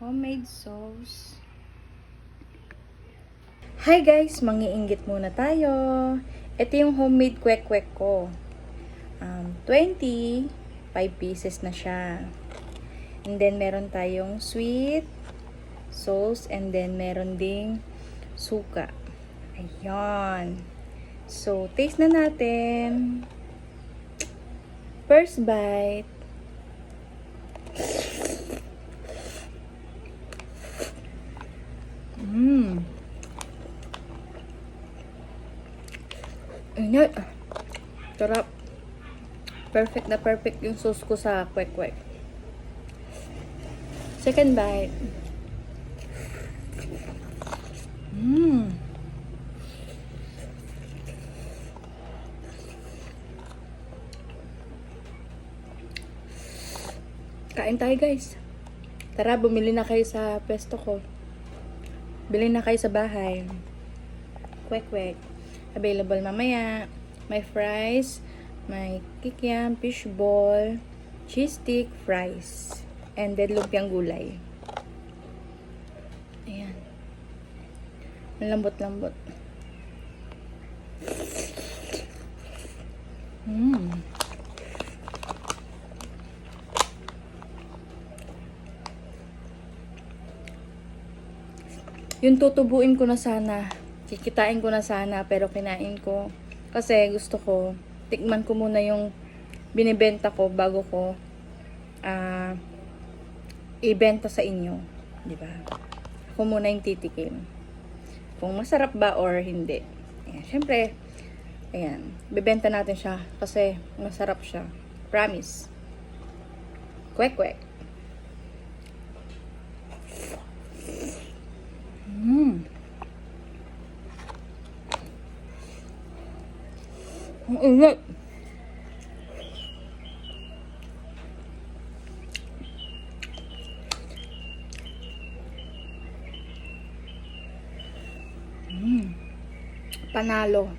homemade sauce. Hi guys, mangiinggit muna tayo. Ito yung homemade kwek-kwek ko. 5 pieces na siya. And then meron tayong sweet sauce and then meron ding suka. Ayan. So, taste na natin. First bite. Ingat. Sarap. Perfect na perfect yung sauce ko sa kwek-kwek. Second bite. Kain tayo guys. Tara, bumili na kayo sa pwesto ko. Bili na kayo sa bahay. Kwek-kwek. Available mamaya. May fries, may kikiam, fishball, cheese stick, fries, and then lumpiang gulay. Ayan. Ang lambot-lambot. Yung tutubuin ko na sana, kikitain ko na sana, pero kinain ko. Kasi gusto ko, tikman ko muna yung binibenta ko bago ko ibenta sa inyo. Diba? Ako muna yung titikim. Kung masarap ba or hindi. Ayan. Siyempre, ayan, bibenta natin siya kasi masarap siya. Promise. Kwek-kwek. Ang ingat. Panalo.